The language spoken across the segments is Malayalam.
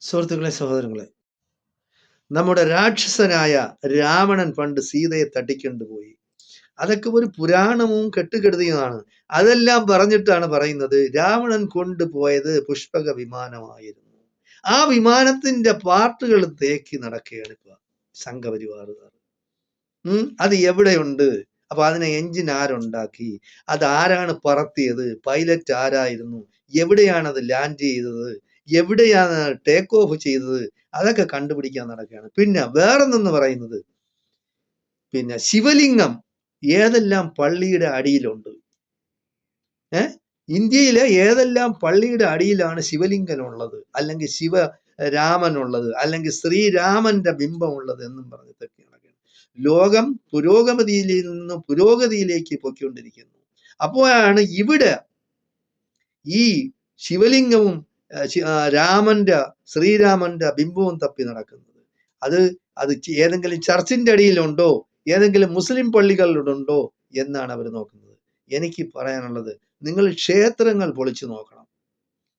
സുഹൃത്തുക്കളെ, സഹോദരങ്ങളെ, നമ്മുടെ രാക്ഷസനായ രാവണൻ പണ്ട് സീതയെ തട്ടിക്കൊണ്ടുപോയി. അതൊക്കെ ഒരു പുരാണവും കെട്ടുകെടുതിയുമാണ്. അതെല്ലാം പറഞ്ഞിട്ടാണ് പറയുന്നത് രാവണൻ കൊണ്ടുപോയത് പുഷ്പക വിമാനമായിരുന്നു. ആ വിമാനത്തിന്റെ പാർട്ടുകൾ തേക്കി നടക്കുകയാണ് ഇപ്പൊ സംഘപരിവാറുകാർ. അത് എവിടെയുണ്ട്? അപ്പൊ അതിനെ എഞ്ചിൻ ആരുണ്ടാക്കി? അത് ആരാണ് പറത്തിയത്? പൈലറ്റ് ആരായിരുന്നു? എവിടെയാണ് അത് ലാൻഡ് ചെയ്തത്? എവിടെയാണ് ടേക്ക് ഓഫ് ചെയ്തത്? അതൊക്കെ കണ്ടുപിടിക്കാൻ നടക്കുകയാണ്. പിന്നെ വേറൊന്നെന്ന് പറയുന്നത്, പിന്നെ ശിവലിംഗം ഏതെല്ലാം പള്ളിയുടെ അടിയിലുണ്ട്? ഇന്ത്യയിലെ ഏതെല്ലാം പള്ളിയുടെ അടിയിലാണ് ശിവലിംഗനുള്ളത്, അല്ലെങ്കിൽ ശിവരാമനുള്ളത്, അല്ലെങ്കിൽ ശ്രീരാമന്റെ ബിംബമുള്ളത് എന്നും പറഞ്ഞിട്ടൊക്കെയാണ്. ലോകം പുരോഗതിയിൽ നിന്ന് പുരോഗതിയിലേക്ക് പൊയ്ക്കൊണ്ടിരിക്കുന്നു. അപ്പോഴാണ് ഇവിടെ ഈ ശിവലിംഗവും ശ്രീരാമന്റെ ബിംബവും തപ്പി നടക്കുന്നത്. അത് ഏതെങ്കിലും ചർച്ചിന്റെ അടിയിലുണ്ടോ, ഏതെങ്കിലും മുസ്ലിം പള്ളികളിലുണ്ടോ എന്നാണ് അവർ നോക്കുന്നത്. എനിക്ക് പറയാനുള്ളത്, നിങ്ങൾ ക്ഷേത്രങ്ങൾ പൊളിച്ചു നോക്കണം.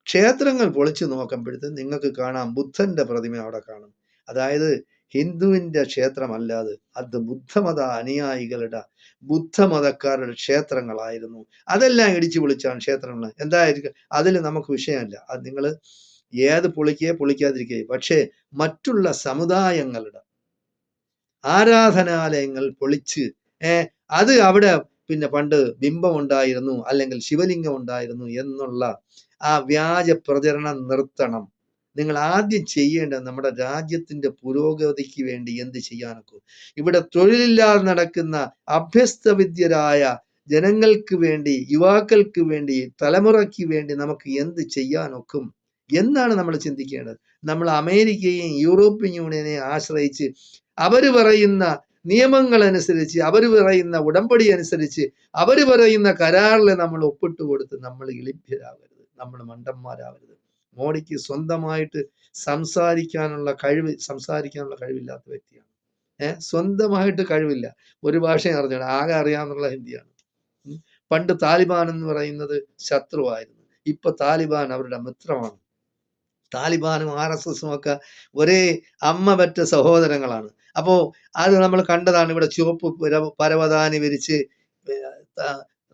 ക്ഷേത്രങ്ങൾ പൊളിച്ചു നോക്കുമ്പോഴത്തേക്ക് നിങ്ങൾക്ക് കാണാം ബുദ്ധന്റെ പ്രതിമ അവിടെ കാണും. അതായത് ഹിന്ദുവിന്റെ ക്ഷേത്രമല്ലാതെ അത് ബുദ്ധമത അനുയായികളുടെ ബുദ്ധമതക്കാരുടെ ക്ഷേത്രങ്ങളായിരുന്നു. അതെല്ലാം ഇടിച്ചു പൊളിച്ചാണ് ക്ഷേത്രങ്ങൾ. എന്തായിരിക്കും അതിൽ നമുക്ക് വിഷയമല്ല. അത് നിങ്ങൾ ഏത് പൊളിക്കാതിരിക്കുക. പക്ഷേ മറ്റുള്ള സമുദായങ്ങളുടെ ആരാധനാലയങ്ങൾ പൊളിച്ച് അത് അവിടെ പിന്നെ പണ്ട് ബിംബം ഉണ്ടായിരുന്നു, അല്ലെങ്കിൽ ശിവലിംഗം ഉണ്ടായിരുന്നു എന്നുള്ള ആ വ്യാജ പ്രചരണം നിർത്തണം. നിങ്ങൾ ആദ്യം ചെയ്യേണ്ടത് നമ്മുടെ രാജ്യത്തിന്റെ പുരോഗതിക്ക് വേണ്ടി എന്ത് ചെയ്യാനൊക്കെ. ഇവിടെ തൊഴിലില്ലാതെ നടക്കുന്ന അഭ്യസ്തവിദ്യരായ ജനങ്ങൾക്ക് വേണ്ടി, യുവാക്കൾക്ക് വേണ്ടി, തലമുറയ്ക്ക് വേണ്ടി നമുക്ക് എന്ത് ചെയ്യാനൊക്കും എന്നാണ് നമ്മൾ ചിന്തിക്കേണ്ടത്. നമ്മൾ അമേരിക്കയെയും യൂറോപ്യൻ യൂണിയനെയും ആശ്രയിച്ച് അവർ പറയുന്ന നിയമങ്ങൾ അനുസരിച്ച്, അവർ പറയുന്ന ഉടമ്പടി അനുസരിച്ച്, അവർ പറയുന്ന കരാറിൽ നമ്മൾ ഒപ്പിട്ട് കൊടുത്ത് നമ്മൾ ഇളിഭ്യരാകരുത്, നമ്മൾ മണ്ടന്മാരാകരുത്. മോഡിക്ക് സ്വന്തമായിട്ട് സംസാരിക്കാനുള്ള കഴിവില്ലാത്ത വ്യക്തിയാണ്. സ്വന്തമായിട്ട് കഴിവില്ല. ഒരു ഭാഷയും അറിഞ്ഞാണ്, ആകെ അറിയാവുന്നുള്ള ഹിന്ദിയാണ്. പണ്ട് താലിബാൻ എന്ന് പറയുന്നത് ശത്രുവായിരുന്നു. ഇപ്പൊ താലിബാൻ അവരുടെ മിത്രമാണ്. താലിബാനും RSSും ഒക്കെ ഒരേ അമ്മ പെറ്റ സഹോദരങ്ങളാണ്. അപ്പോ അത് നമ്മൾ കണ്ടതാണ്. ഇവിടെ ചുവപ്പ് പരവതാനി വിരിച്ച്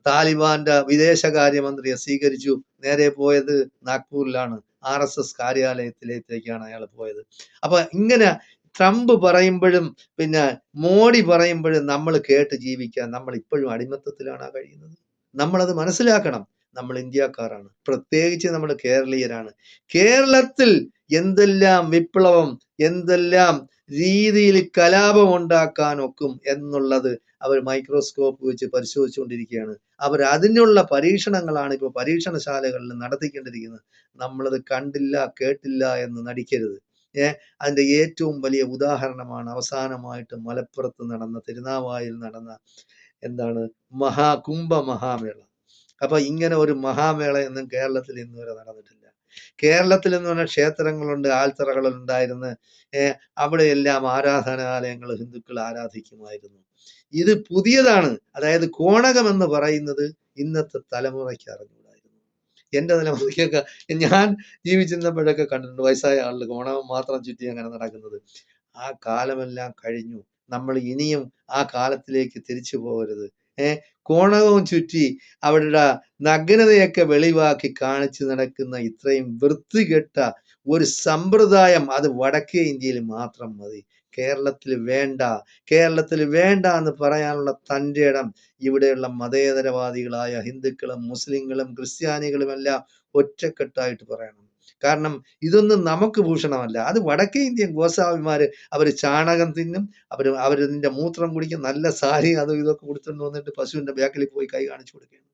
താലിബാന്റെ വിദേശകാര്യമന്ത്രിയെ സ്വീകരിച്ചു. നേരെ പോയത് നാഗ്പൂരിലാണ്, RSS കാര്യാലയത്തിലേക്കാണ് അയാൾ പോയത്. അപ്പൊ ഇങ്ങനെ ട്രംപ് പറയുമ്പോഴും പിന്നെ മോഡി പറയുമ്പോഴും നമ്മൾ കേട്ട് ജീവിക്കാൻ നമ്മൾ ഇപ്പോഴും അടിമത്തത്തിലാണ് കഴിയുന്നത്. നമ്മളത് മനസ്സിലാക്കണം. നമ്മൾ ഇന്ത്യക്കാരാണ്, പ്രത്യേകിച്ച് നമ്മൾ കേരളീയരാണ്. കേരളത്തിൽ എന്തെല്ലാം വിപ്ലവം, എന്തെല്ലാം രീതിയിൽ കലാപം ഉണ്ടാക്കാൻ ഒക്കും എന്നുള്ളത് അവർ മൈക്രോസ്കോപ്പ് വെച്ച് പരിശോധിച്ചുകൊണ്ടിരിക്കുകയാണ്. അവർ അതിനുള്ള പരീക്ഷണങ്ങളാണ് ഇപ്പോൾ പരീക്ഷണശാലകളിൽ നടത്തിക്കൊണ്ടിരിക്കുന്നത്. നമ്മളത് കണ്ടില്ല കേട്ടില്ല എന്ന് നടിക്കരുത്. അതിന്റെ ഏറ്റവും വലിയ ഉദാഹരണമാണ് അവസാനമായിട്ട് മലപ്പുറത്ത് നടന്ന, തിരുനാവായിൽ നടന്ന കുംഭമഹാമേള. അപ്പൊ ഇങ്ങനെ ഒരു മഹാമേളയൊന്നും കേരളത്തിൽ ഇന്ന് വരെ നടന്നിട്ടില്ല. കേരളത്തിൽ എന്ന് പറഞ്ഞാൽ ക്ഷേത്രങ്ങളുണ്ട്, ആൽത്തറകളുണ്ടായിരുന്നു. അവിടെയെല്ലാം ആരാധനാലയങ്ങൾ ഹിന്ദുക്കൾ ആരാധിക്കുമായിരുന്നു. ഇത് പുതിയതാണ്. അതായത് കോണകം എന്ന് പറയുന്നത് ഇന്നത്തെ തലമുറയ്ക്ക് അറിഞ്ഞുകൂടായിരുന്നു. എൻ്റെ തലമുറയ്ക്കൊക്കെ ഞാൻ ജീവിച്ചിരുന്നപ്പോഴൊക്കെ കണ്ടിട്ടുണ്ട് വയസ്സായ ആളുകൾ കോണകം മാത്രം ചുറ്റി അങ്ങനെ നടക്കുന്നത്. ആ കാലമെല്ലാം കഴിഞ്ഞു. നമ്മൾ ഇനിയും ആ കാലത്തിലേക്ക് തിരിച്ചു പോകരുത്. കോണകവും ചുറ്റി അവരുടെ നഗ്നതയൊക്കെ വെളിവാക്കി കാണിച്ചു നടക്കുന്ന ഇത്രയും വൃത്തികെട്ട ഒരു സമ്പ്രദായം അത് വടക്കേ ഇന്ത്യയിൽ മാത്രം മതി. കേരളത്തിൽ വേണ്ട എന്ന് പറയാനുള്ള തൻ്റെ ഇടം ഇവിടെയുള്ള മതേതരവാദികളായ ഹിന്ദുക്കളും മുസ്ലിങ്ങളും ക്രിസ്ത്യാനികളും എല്ലാം ഒറ്റക്കെട്ടായിട്ട് പറയണം. കാരണം ഇതൊന്നും നമുക്ക് ഭൂഷണമല്ല. അത് വടക്കേ ഇന്ത്യൻ ഗോസ്വാമിമാര് അവർ ചാണകം തിന്നും, അവരിതിന്റെ മൂത്രം കുടിക്കും, നല്ല സാരി അതും ഇതൊക്കെ കൊടുത്തുകൊണ്ട് വന്നിട്ട് പശുവിന്റെ ബാക്കിൽ പോയി കൈ കാണിച്ചു കൊടുക്കുകയാണ്.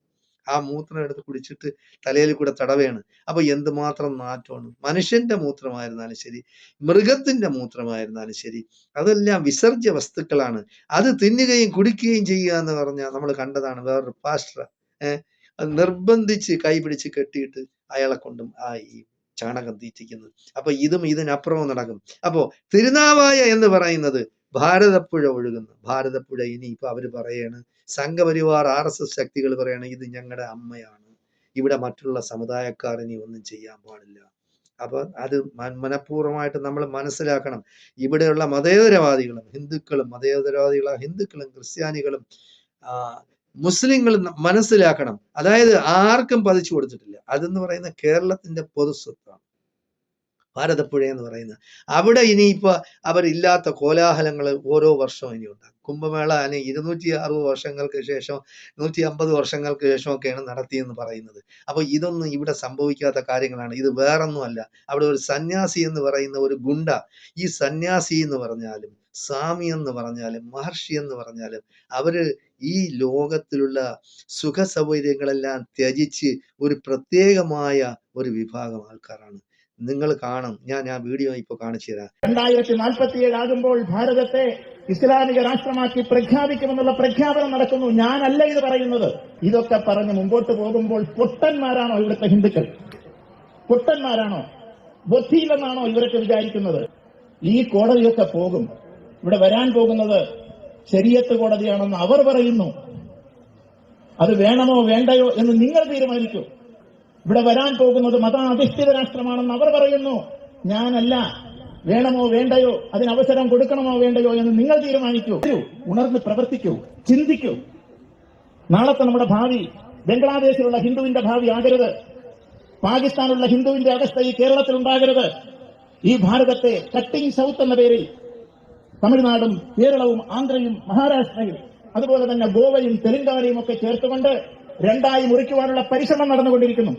ആ മൂത്രം എടുത്ത് കുടിച്ചിട്ട് തലയിൽ കൂടെ തടവുകയാണ്. അപ്പൊ എന്തുമാത്രം നാറ്റമാണ്. മനുഷ്യന്റെ മൂത്രമായിരുന്നാലും ശരി, മൃഗത്തിന്റെ മൂത്രമായിരുന്നാലും ശരി, അതെല്ലാം വിസർജ്യ വസ്തുക്കളാണ്. അത് തിന്നുകയും കുടിക്കുകയും ചെയ്യുക എന്ന് പറഞ്ഞാൽ നമ്മൾ കണ്ടതാണ്. വേറൊരു പാസ്റ്റർ നിർബന്ധിച്ച് കൈ പിടിച്ച് കെട്ടിയിട്ട് അയാളെ കൊണ്ടും ഈ ചാണകം തീറ്റിക്കുന്നത്. അപ്പൊ ഇതിനപ്പുറവും നടക്കും. അപ്പോ തിരുനാവായ എന്ന് പറയുന്നത് ഭാരതപ്പുഴ ഒഴുകുന്നു. ഭാരതപ്പുഴ ഇനി ഇപ്പൊ അവര് പറയാണ്, സംഘപരിവാർ RSS ശക്തികൾ പറയാണ്, ഇത് ഞങ്ങളുടെ അമ്മയാണ്, ഇവിടെ മറ്റുള്ള സമുദായക്കാർ ഇനി ഒന്നും ചെയ്യാൻ പാടില്ല. അപ്പൊ അത് മനഃപൂർവ്വമായിട്ട് നമ്മൾ മനസ്സിലാക്കണം. ഇവിടെയുള്ള മതേതരവാദികളും ഹിന്ദുക്കളും, മതേതരവാദികളായ ഹിന്ദുക്കളും ക്രിസ്ത്യാനികളും മുസ്ലിങ്ങളും മനസ്സിലാക്കണം. അതായത് ആർക്കും പതിച്ചു കൊടുത്തിട്ടില്ല. അതെന്ന് പറയുന്ന കേരളത്തിന്റെ പൊതുസ്വത്താണ് ഭാരതപ്പുഴ എന്ന് പറയുന്നത്. അവിടെ ഇനിയിപ്പോ അവരില്ലാത്ത കോലാഹലങ്ങൾ ഓരോ വർഷവും ഇനി ഉണ്ടാകും. കുംഭമേള 260 വർഷങ്ങൾക്ക് ശേഷം 150 വർഷങ്ങൾക്ക് ശേഷമൊക്കെയാണ് നടത്തിയെന്ന് പറയുന്നത്. അപ്പൊ ഇതൊന്നും ഇവിടെ സംഭവിക്കാത്ത കാര്യങ്ങളാണ്. ഇത് വേറൊന്നുമല്ല. അവിടെ ഒരു സന്യാസി എന്ന് പറയുന്ന ഒരു ഗുണ്ട, ഈ സന്യാസി എന്ന് പറഞ്ഞാലും സ്വാമി എന്ന് പറഞ്ഞാലും മഹർഷി എന്ന് പറഞ്ഞാലും അവര് ഈ ലോകത്തിലുള്ള സുഖ സൗകര്യങ്ങളെല്ലാം ത്യജിച്ച് ഒരു പ്രത്യേകമായ ഒരു വിഭാഗം ആൾക്കാരാണ്. നിങ്ങൾ കാണും. ഞാൻ ആ വീഡിയോ ഇപ്പൊ കാണിച്ചു തരാം. 2047 ആകുമ്പോൾ ഭാരതത്തെ ഇസ്ലാമിക രാഷ്ട്രമാക്കി പ്രഖ്യാപിക്കുമെന്നുള്ള പ്രഖ്യാപനം നടക്കുന്നു. ഞാനല്ല ഇത് പറയുന്നത്. ഇതൊക്കെ പറഞ്ഞ് മുമ്പോട്ട് പോകുമ്പോൾ പൊട്ടന്മാരാണോ ഇവിടുത്തെ ഹിന്ദുക്കൾ? പൊട്ടന്മാരാണോ? ബുദ്ധിയില്ലെന്നാണോ ഇവരൊക്കെ വിചാരിക്കുന്നത്? ഈ കോടതിയൊക്കെ പോകും. ഇവിടെ വരാൻ പോകുന്നത് ശരീഅത്ത് കോടതിയാണെന്ന് അവർ പറയുന്നു. അത് വേണമോ വേണ്ടയോ എന്ന് നിങ്ങൾ തീരുമാനിക്കൂ. ഇവിടെ വരാൻ പോകുന്നത് മതാധിഷ്ഠിത രാഷ്ട്രമാണെന്ന് അവർ പറയുന്നു. ഞാനല്ല. വേണമോ വേണ്ടയോ, അതിന് അവസരം കൊടുക്കണമോ വേണ്ടയോ എന്ന് നിങ്ങൾ തീരുമാനിക്കൂ. ഉണർന്ന് പ്രവർത്തിക്കൂ, ചിന്തിക്കൂ. നാളത്തെ നമ്മുടെ ഭാവി ബംഗ്ലാദേശിലുള്ള ഹിന്ദുവിന്റെ ഭാവി ആകരുത്. പാകിസ്ഥാനുള്ള ഹിന്ദുവിന്റെ അവസ്ഥ ഈ കേരളത്തിൽ ഉണ്ടാകരുത്. ഈ ഭാരതത്തെ കട്ടിംഗ് സൗത്ത് എന്ന പേരിൽ തമിഴ്നാടും കേരളവും ആന്ധ്രയും മഹാരാഷ്ട്രയും അതുപോലെ തന്നെ ഗോവയും തെലങ്കാനയും ഒക്കെ ചേർത്തുകൊണ്ട് രണ്ടായി മുറിക്കുവാനുള്ള പരിശ്രമം നടന്നുകൊണ്ടിരിക്കുന്നു.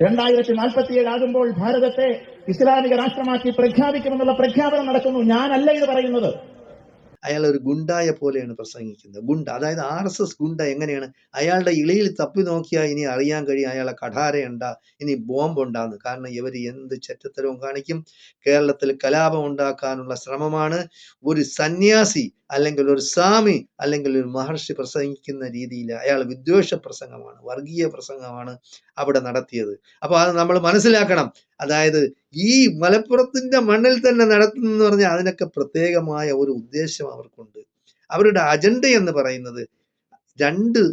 2047 ആകുമ്പോൾ ഭാരതത്തെ ഇസ്ലാമിക രാഷ്ട്രമാക്കി പ്രഖ്യാപിക്കുമെന്നുള്ള പ്രഖ്യാപനം നടക്കുന്നു. ഞാനല്ല ഇത് പറയുന്നത്. അയാൾ ഒരു ഗുണ്ടായെ പോലെയാണ് പ്രസംഗിക്കുന്നത്. ഗുണ്ട, അതായത് RSS ഗുണ്ട എങ്ങനെയാണ്? അയാളുടെ ഇളയിൽ തപ്പി നോക്കിയാൽ ഇനി അറിയാൻ കഴിയും അയാളെ കഠാരയുണ്ടാ, ഇനി ബോംബുണ്ടാന്ന്. കാരണം ഇവർ എന്ത് ചെറ്റത്തരവും കാണിക്കും. കേരളത്തിൽ കലാപം ഉണ്ടാക്കാനുള്ള ശ്രമമാണ് ഒരു സന്യാസി അല്ലെങ്കിൽ ഒരു സ്വാമി അല്ലെങ്കിൽ ഒരു മഹർഷി പ്രസംഗിക്കുന്ന രീതിയിൽ. അയാൾ വിദ്വേഷ പ്രസംഗമാണ്, വർഗീയ പ്രസംഗമാണ് അവിടെ നടത്തിയത്. അപ്പൊ അത് നമ്മൾ മനസ്സിലാക്കണം. അതായത് ഈ മലപ്പുറത്തിന്റെ മണ്ണിൽ തന്നെ നടത്തുന്നെന്ന് പറഞ്ഞാൽ അതിനൊക്കെ പ്രത്യേകമായ ഒരു ഉദ്ദേശം അവർക്കുണ്ട്. അവരുടെ അജണ്ട എന്ന് പറയുന്നത് 2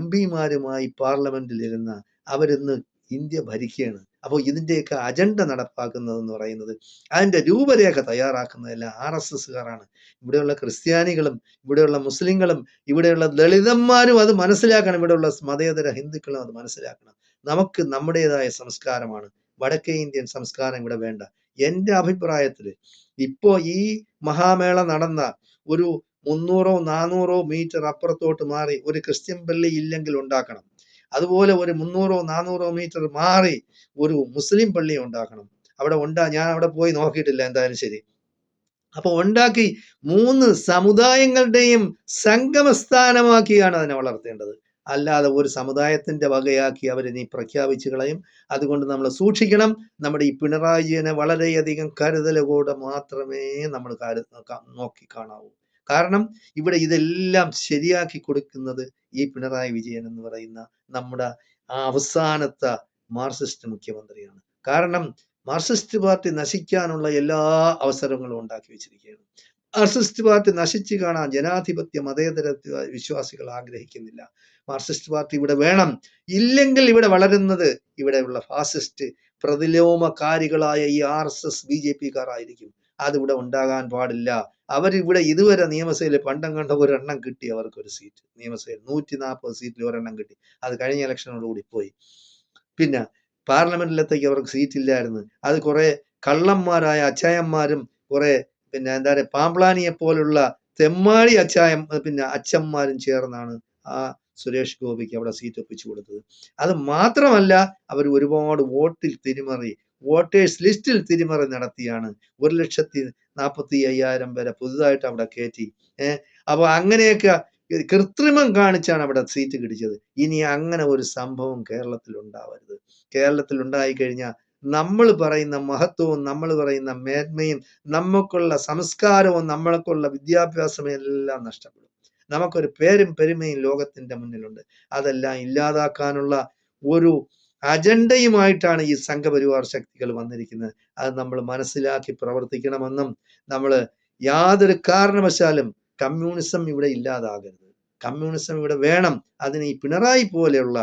MP-മാരുമായി പാർലമെന്റിലിരുന്ന അവരിന്ന് ഇന്ത്യ ഭരിക്കുകയാണ്. അപ്പോൾ ഇതിന്റെയൊക്കെ അജണ്ട നടപ്പാക്കുന്നതെന്ന് പറയുന്നത്, അതിന്റെ രൂപരേഖ തയ്യാറാക്കുന്നതെല്ലാം RSSകാരാണ്. ഇവിടെയുള്ള ക്രിസ്ത്യാനികളും ഇവിടെയുള്ള മുസ്ലിങ്ങളും ഇവിടെയുള്ള ദളിതന്മാരും അത് മനസ്സിലാക്കണം. ഇവിടെയുള്ള മതേതര ഹിന്ദുക്കളും അത് മനസ്സിലാക്കണം. നമുക്ക് നമ്മുടേതായ സംസ്കാരമാണ്. വടക്കേ ഇന്ത്യൻ സംസ്കാരം ഇവിടെ വേണ്ട. എൻ്റെ അഭിപ്രായത്തിൽ ഇപ്പോ ഈ മഹാമേള നടന്ന ഒരു 300 400 മീറ്റർ അപ്പുറത്തോട്ട് മാറി ഒരു ക്രിസ്ത്യൻ പള്ളി ഇല്ലെങ്കിൽ ഉണ്ടാക്കണം. അതുപോലെ ഒരു 300 400 മീറ്റർ മാറി ഒരു മുസ്ലിം പള്ളി ഉണ്ടാക്കണം. അവിടെ ഞാൻ അവിടെ പോയി നോക്കിയിട്ടില്ല, എന്തായാലും ശരി. അപ്പൊ ഉണ്ടാക്കി 3 സമുദായങ്ങളുടെയും സംഗമസ്ഥാനമാക്കിയാണ് അതിനെ വളർത്തേണ്ടത്. അല്ലാതെ ഒരു സമുദായത്തിന്റെ വകയാക്കി അവരിനി പ്രഖ്യാപിച്ചു കളയും. അതുകൊണ്ട് നമ്മൾ സൂക്ഷിക്കണം. നമ്മുടെ ഈ പിണറായി വിജയനെ വളരെയധികം കരുതലോടെ മാത്രമേ നമ്മൾ നോക്കി കാണാവൂ. കാരണം ഇവിടെ ഇതെല്ലാം ശരിയാക്കി കൊടുക്കുന്നത് ഈ പിണറായി വിജയൻ എന്ന് പറയുന്ന നമ്മുടെ അവസാനത്തെ മാർക്സിസ്റ്റ് മുഖ്യമന്ത്രിയാണ്. കാരണം മാർക്സിസ്റ്റ് പാർട്ടി നശിക്കാനുള്ള എല്ലാ അവസരങ്ങളും ഉണ്ടാക്കി വെച്ചിരിക്കുകയാണ്. മാർക്സിസ്റ്റ് പാർട്ടി നശിച്ചു കാണാൻ ജനാധിപത്യ മതേതര വിശ്വാസികൾ ആഗ്രഹിക്കുന്നില്ല. മാർക്സിസ്റ്റ് പാർട്ടി ഇവിടെ വേണം. ഇല്ലെങ്കിൽ ഇവിടെ വളരുന്നത് ഇവിടെയുള്ള ഫാസിസ്റ്റ് പ്രതിലോമകാരികളായ ഈ RSS BJP-കാരായിരിക്കും. അതിവിടെ ഉണ്ടാകാൻ പാടില്ല. അവരിവിടെ ഇതുവരെ നിയമസഭയിൽ പണ്ടം കണ്ട ഒരെണ്ണം കിട്ടി, അവർക്കൊരു സീറ്റ് നിയമസഭയിൽ 140 സീറ്റിൽ ഒരെണ്ണം കിട്ടി. അത് കഴിഞ്ഞ ഇലക്ഷനോടുകൂടി പോയി. പിന്നെ പാർലമെന്റിലത്തേക്ക് അവർക്ക് സീറ്റ് ഇല്ലായിരുന്നു. അത് കുറെ കള്ളന്മാരായ അച്ചായന്മാരും കുറെ എന്താ പറയുക പാമ്പ്ലാനിയെ പോലുള്ള തെമ്മാടി അച്ഛന്മാരും ചേർന്നാണ് ആ സുരേഷ് ഗോപിക്ക് അവിടെ സീറ്റ് ഒപ്പിച്ചു കൊടുത്തത്. അത് മാത്രമല്ല, അവർ ഒരുപാട് വോട്ടിൽ തിരിമറി, വോട്ടേഴ്സ് ലിസ്റ്റിൽ തിരിമറി നടത്തിയാണ് 1,45,000 വരെ പുതുതായിട്ട് അവിടെ കയറ്റി. അപ്പൊ അങ്ങനെയൊക്കെ കൃത്രിമം കാണിച്ചാണ് അവിടെ സീറ്റ് കിട്ടിച്ചത്. ഇനി അങ്ങനെ ഒരു സംഭവം കേരളത്തിൽ ഉണ്ടാവരുത്. കേരളത്തിൽ ഉണ്ടായിക്കഴിഞ്ഞാൽ നമ്മൾ പറയുന്ന മഹത്വവും നമ്മൾ പറയുന്ന മേന്മയും നമുക്കുള്ള സംസ്കാരവും നമ്മൾക്കുള്ള വിദ്യാഭ്യാസവും എല്ലാം നഷ്ടപ്പെടും. നമുക്കൊരു പേരും പെരുമയും ലോകത്തിന്റെ മുന്നിലുണ്ട്. അതെല്ലാം ഇല്ലാതാക്കാനുള്ള ഒരു അജണ്ടയുമായിട്ടാണ് ഈ സംഘപരിവാർ ശക്തികൾ വന്നിരിക്കുന്നത്. അത് നമ്മൾ മനസ്സിലാക്കി പ്രവർത്തിക്കണമെന്നും നമ്മൾ യാതൊരു കാരണവശാലും കമ്മ്യൂണിസം ഇവിടെ ഇല്ലാതാകരുത്. കമ്മ്യൂണിസം ഇവിടെ വേണം. അതിന് ഈ പിണറായി പോലെയുള്ള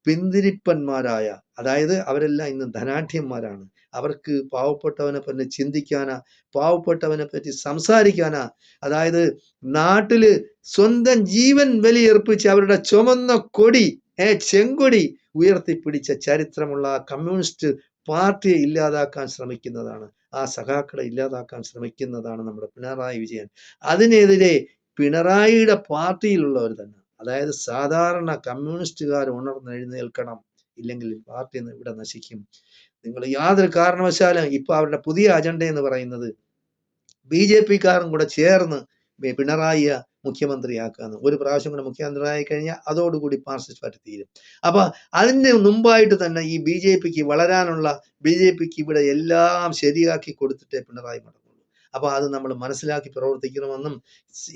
പിന്തിരിപ്പന്മാരായ, അതായത് അവരെല്ലാം ഇന്ന് ധനാഢ്യന്മാരാണ്. അവർക്ക് പാവപ്പെട്ടവനെ പറ്റി ചിന്തിക്കാനാ, പാവപ്പെട്ടവനെ പറ്റി സംസാരിക്കാനാ, അതായത് നാട്ടില് സ്വന്തം ജീവൻ ബലിയർപ്പിച്ച് അവരുടെ ചുമന്ന കൊടി, ചെങ്കൊടി ഉയർത്തിപ്പിടിച്ച ചരിത്രമുള്ള ആ കമ്മ്യൂണിസ്റ്റ് പാർട്ടിയെ ഇല്ലാതാക്കാൻ ശ്രമിക്കുന്നതാണ്, ആ സഖാക്കളെ ഇല്ലാതാക്കാൻ ശ്രമിക്കുന്നതാണ് നമ്മുടെ പിണറായി വിജയൻ. അതിനെതിരെ പിണറായിയുടെ പാർട്ടിയിലുള്ളവർ തന്നെ, അതായത് സാധാരണ കമ്മ്യൂണിസ്റ്റുകാർ ഉണർന്നെഴുന്നേൽക്കണം. ഇല്ലെങ്കിൽ പാർട്ടി ഇവിടെ നശിക്കും. നിങ്ങൾ യാതൊരു കാരണവശാലും ഇപ്പൊ അവരുടെ പുതിയ അജണ്ട എന്ന് പറയുന്നത് BJP-കാരും കൂടെ ചേർന്ന് പിണറായിയെ മുഖ്യമന്ത്രിയാക്കാന്ന്. ഒരു പ്രാവശ്യം കൂടെ മുഖ്യമന്ത്രിയായി കഴിഞ്ഞാൽ അതോടുകൂടി മാർക്സിസ്റ്റ് പാർട്ടി തീരും. അപ്പൊ അതിന് മുമ്പായിട്ട് തന്നെ ഈ BJP-ക്ക് വളരാനുള്ള, BJP-ക്ക് ഇവിടെ എല്ലാം ശരിയാക്കി കൊടുത്തിട്ടേ പിണറായി മടങ്ങുള്ളൂ. അപ്പൊ അത് നമ്മൾ മനസ്സിലാക്കി പ്രവർത്തിക്കണമെന്നും,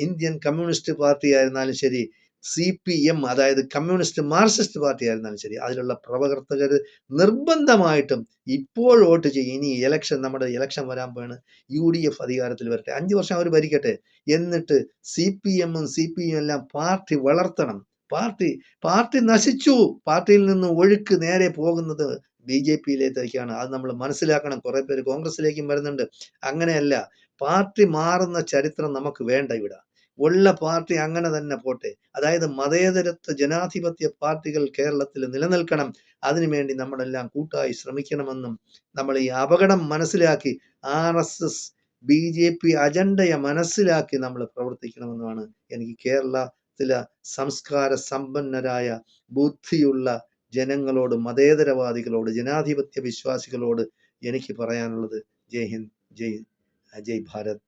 ഇന്ത്യൻ കമ്മ്യൂണിസ്റ്റ് പാർട്ടി ആയിരുന്നാലും ശരി, CPM അതായത് കമ്മ്യൂണിസ്റ്റ് മാർക്സിസ്റ്റ് പാർട്ടി ആയിരുന്നാലും ശരി, അതിലുള്ള പ്രവർത്തകർ നിർബന്ധമായിട്ടും ഇപ്പോൾ വോട്ട് ചെയ്യും. ഇനി നമ്മുടെ ഇലക്ഷൻ വരാൻ പോവാണ്, UDF അധികാരത്തിൽ വരട്ടെ, 5 വർഷം അവർ ഭരിക്കട്ടെ, എന്നിട്ട് CPM-ഉം CPM എല്ലാം പാർട്ടി വളർത്തണം. പാർട്ടി നശിച്ചു, പാർട്ടിയിൽ നിന്ന് ഒഴുക്ക് നേരെ പോകുന്നത് BJP-യിലേക്കാണ്. അത് നമ്മൾ മനസ്സിലാക്കണം. കുറെ പേര് കോൺഗ്രസിലേക്കും വരുന്നുണ്ട്. അങ്ങനെയല്ല, പാർട്ടി മാറുന്ന ചരിത്രം നമുക്ക് വേണ്ട. ഇവിടെ ഉള്ള പാർട്ടി അങ്ങനെ തന്നെ പോട്ടെ. അതായത് മതേതരത്വ ജനാധിപത്യ പാർട്ടികൾ കേരളത്തിൽ നിലനിൽക്കണം. അതിനുവേണ്ടി നമ്മളെല്ലാം കൂട്ടായി ശ്രമിക്കണമെന്നും, നമ്മൾ ഈ അപകടം മനസ്സിലാക്കി RSS BJP അജണ്ടയെ മനസ്സിലാക്കി നമ്മൾ പ്രവർത്തിക്കണമെന്നുമാണ് എനിക്ക് കേരളത്തിലെ സംസ്കാര സമ്പന്നരായ ബുദ്ധിയുള്ള ജനങ്ങളോട്, മതേതരവാദികളോട്, ജനാധിപത്യ വിശ്വാസികളോട് എനിക്ക് പറയാനുള്ളത്. ജയ് ഹിന്ദ്, ജയ് ഭാരത്.